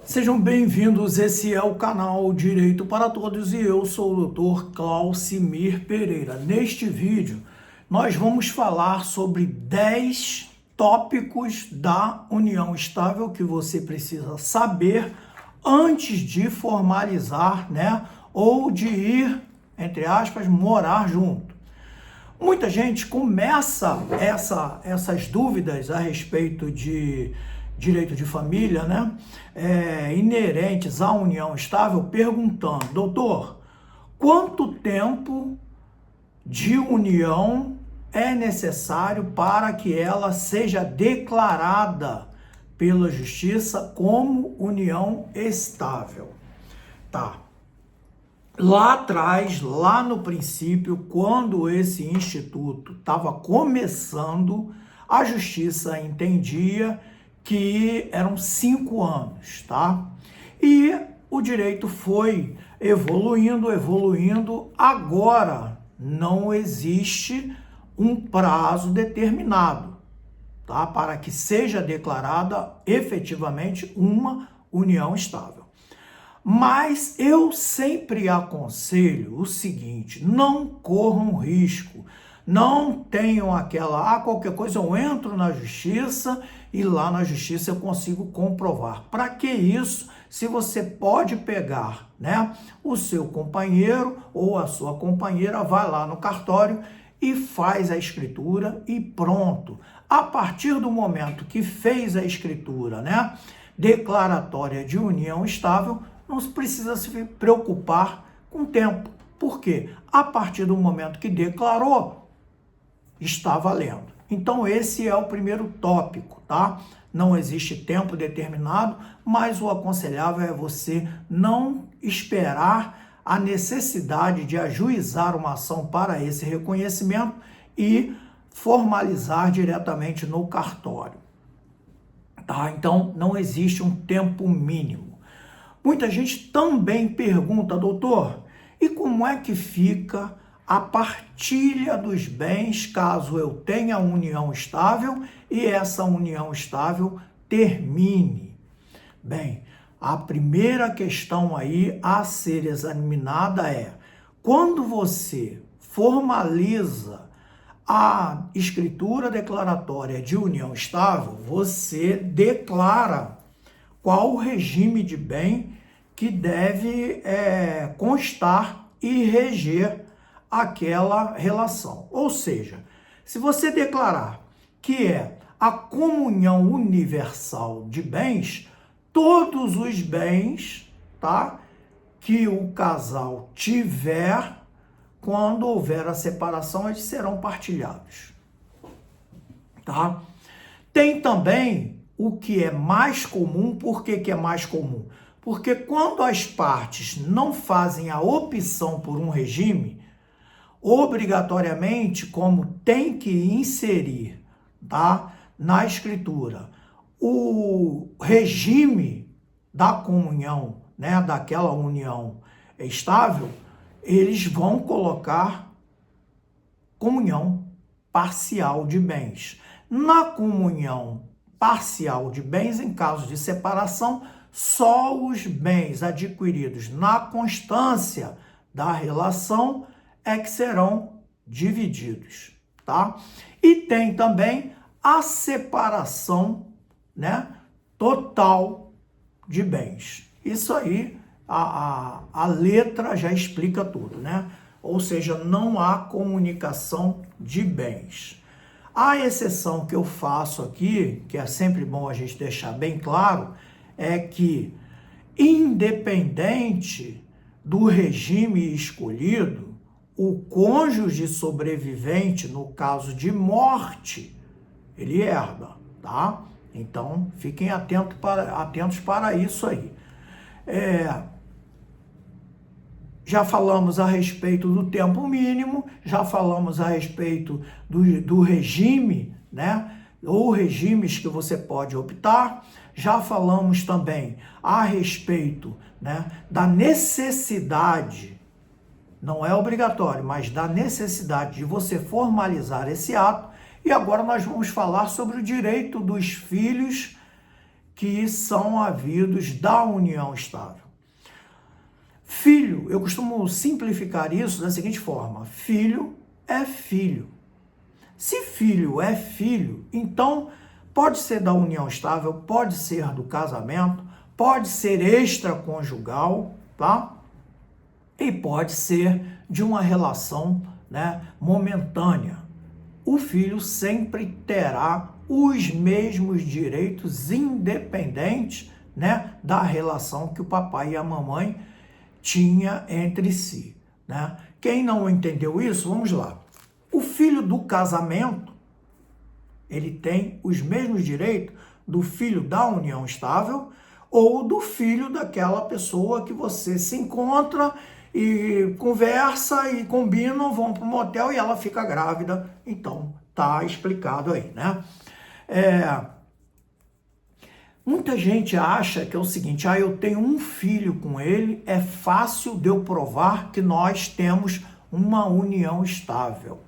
Sejam bem-vindos, esse é o canal Direito para Todos e eu sou o Dr. Claucimir Pereira. Neste vídeo, nós vamos falar sobre 10 tópicos da união estável que você precisa saber antes de formalizar, ou de ir, entre aspas, morar junto. Muita gente começa essas dúvidas a respeito de direito de família, inerentes à união estável, perguntando: doutor, quanto tempo de união é necessário para que ela seja declarada pela justiça como união estável? Tá. Lá atrás, lá no princípio, quando esse instituto estava começando, a justiça entendia que eram 5 anos, tá? E o direito foi evoluindo. Agora não existe um prazo determinado, tá? Para que seja declarada efetivamente uma união estável. Mas eu sempre aconselho o seguinte: não corram risco, não tenham qualquer coisa eu entro na justiça e lá na justiça eu consigo comprovar. Para que isso, se você pode pegar, o seu companheiro ou a sua companheira, vai lá no cartório e faz a escritura e pronto. A partir do momento que fez a escritura, declaratória de união estável, não se precisa se preocupar com o tempo. Por quê? A partir do momento que declarou, está valendo. Então esse é o primeiro tópico, tá? Não existe tempo determinado, mas o aconselhável é você não esperar a necessidade de ajuizar uma ação para esse reconhecimento e formalizar diretamente no cartório, tá? Então não existe um tempo mínimo. Muita gente também pergunta: doutor, e como é que fica a partilha dos bens caso eu tenha união estável e essa união estável termine? Bem, a primeira questão aí a ser examinada é: quando você formaliza a escritura declaratória de união estável, você declara qual o regime de bem que deve constar e reger aquela relação. Ou seja, se você declarar que é a comunhão universal de bens, todos os bens, tá, que o casal tiver, quando houver a separação, eles serão partilhados, tá? Tem também o que é mais comum. Por que é mais comum? Porque quando as partes não fazem a opção por um regime, obrigatoriamente, como tem que inserir, tá, na escritura o regime da comunhão, daquela união estável, eles vão colocar comunhão parcial de bens. Na comunhão parcial de bens, em caso de separação, só os bens adquiridos na constância da relação é que serão divididos, tá? E tem também a separação, total de bens. Isso aí, a letra já explica tudo, Ou seja, não há comunicação de bens. A exceção que eu faço aqui, que é sempre bom a gente deixar bem claro, é que, independente do regime escolhido, o cônjuge sobrevivente, no caso de morte, ele herda, tá? Então, fiquem atentos para isso aí. Já falamos a respeito do tempo mínimo, já falamos a respeito do regime, ou regimes que você pode optar, já falamos também a respeito, da necessidade, não é obrigatório, mas da necessidade de você formalizar esse ato. E agora nós vamos falar sobre o direito dos filhos que são havidos da união estável. Filho, eu costumo simplificar isso da seguinte forma: filho é filho. Se filho é filho, então pode ser da união estável, pode ser do casamento, pode ser extraconjugal, tá? E pode ser de uma relação, né, momentânea. O filho sempre terá os mesmos direitos, independentes, né, da relação que o papai e a mamãe tinha entre si, né? Quem não entendeu isso, vamos lá. O filho do casamento, ele tem os mesmos direitos do filho da união estável ou do filho daquela pessoa que você se encontra e conversa e combinam, vão para um motel e ela fica grávida. Então, tá explicado aí, né? Muita gente acha que é o seguinte: eu tenho um filho com ele, é fácil de eu provar que nós temos uma união estável.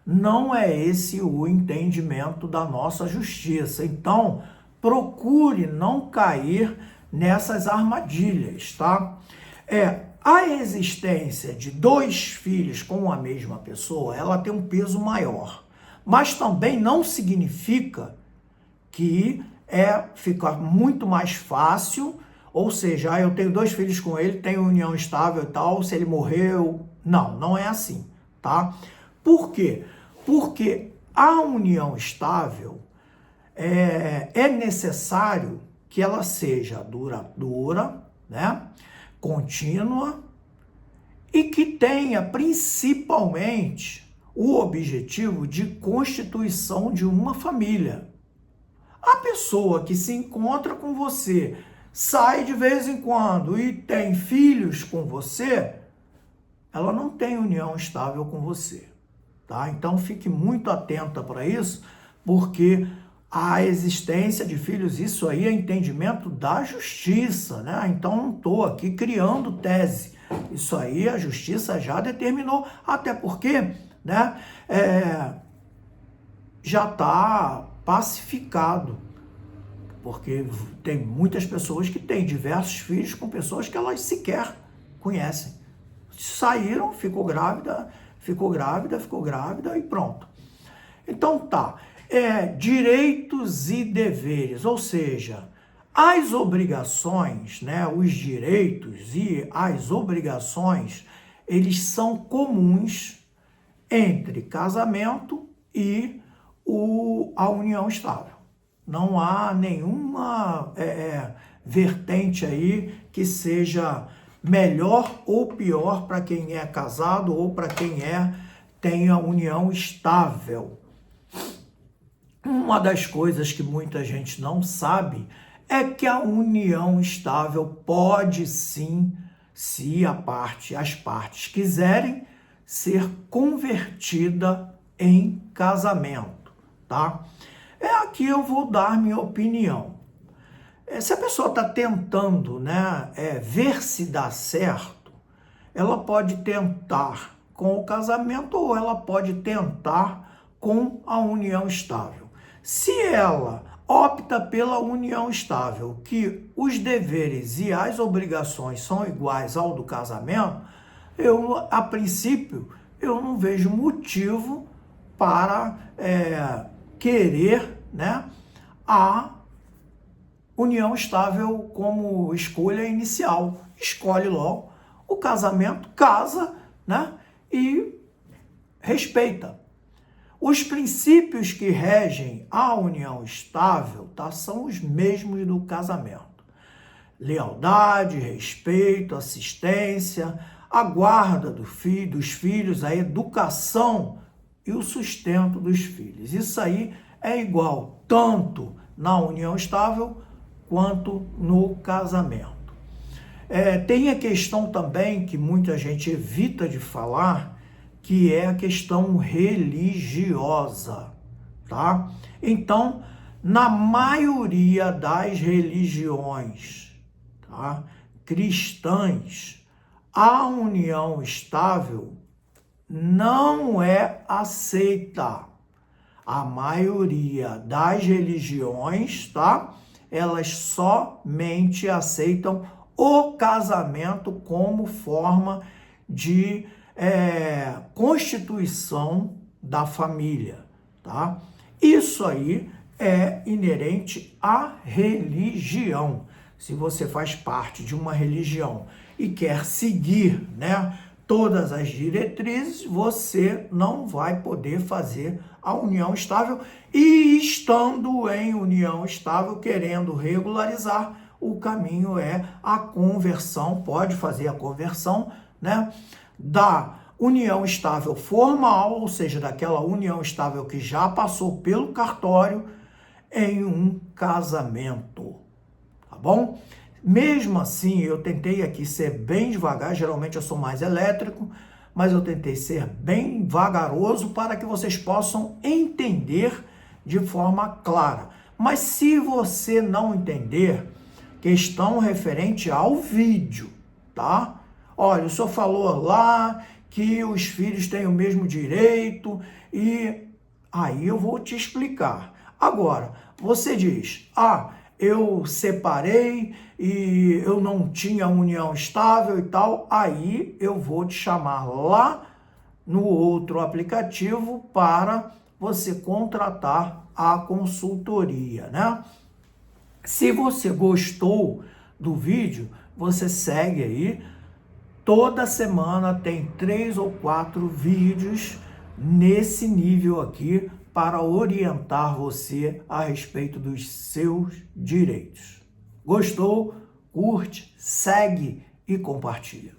Não é esse o entendimento da nossa justiça. Então, procure não cair nessas armadilhas, tá? A existência de dois filhos com a mesma pessoa, ela tem um peso maior. Mas também não significa que fica muito mais fácil, ou seja, eu tenho dois filhos com ele, tenho união estável e tal, se ele morreu... Não é assim, tá? Por quê? Porque a união estável é necessário que ela seja duradoura, né? Contínua e que tenha principalmente o objetivo de constituição de uma família. A pessoa que se encontra com você, sai de vez em quando e tem filhos com você, ela não tem união estável com você, tá? Então fique muito atenta para isso, porque a existência de filhos, isso aí é entendimento da justiça, né? Então não estou aqui criando tese. Isso aí a justiça já determinou, até porque, né, já está pacificado, porque tem muitas pessoas que têm diversos filhos com pessoas que elas sequer conhecem. Saíram, ficou grávida e pronto. Então tá, direitos e deveres, ou seja, as obrigações, né, os direitos e as obrigações, eles são comuns entre casamento e a união estável. Não há nenhuma vertente aí que seja melhor ou pior para quem é casado ou para quem tem a união estável. Uma das coisas que muita gente não sabe é que a união estável pode sim, se as partes quiserem, ser convertida em casamento, tá? Aqui eu vou dar minha opinião. Se a pessoa está tentando, né, ver se dá certo, ela pode tentar com o casamento ou ela pode tentar com a união estável. Se ela opta pela união estável, que os deveres e as obrigações são iguais ao do casamento, a princípio, eu não vejo motivo para querer, né, a união estável como escolha inicial. Escolhe logo o casamento, casa, né, e respeita. Os princípios que regem a união estável, tá, são os mesmos do casamento. Lealdade, respeito, assistência, a guarda dos filhos, a educação e o sustento dos filhos. Isso aí é igual tanto na união estável quanto no casamento. Tem a questão também que muita gente evita de falar, que é a questão religiosa, tá? Então, na maioria das religiões, tá, cristãs, a união estável não é aceita. A maioria das religiões, tá, elas somente aceitam o casamento como forma de constituição da família, tá? Isso aí é inerente à religião. Se você faz parte de uma religião e quer seguir, né, todas as diretrizes, você não vai poder fazer a união estável e, estando em união estável, querendo regularizar, o caminho é a conversão, pode fazer a conversão, né, da união estável formal, ou seja, daquela união estável que já passou pelo cartório, em um casamento, tá bom? Mesmo assim, eu tentei aqui ser bem devagar, geralmente eu sou mais elétrico, mas eu tentei ser bem vagaroso para que vocês possam entender de forma clara. Mas se você não entender, questão referente ao vídeo, tá? Olha, o senhor falou lá que os filhos têm o mesmo direito e aí eu vou te explicar. Agora, você diz, eu separei e eu não tinha união estável e tal, aí eu vou te chamar lá no outro aplicativo para você contratar a consultoria, né? Se você gostou do vídeo, você segue aí. Toda semana tem 3 ou 4 vídeos nesse nível aqui para orientar você a respeito dos seus direitos. Gostou? Curte, segue e compartilha.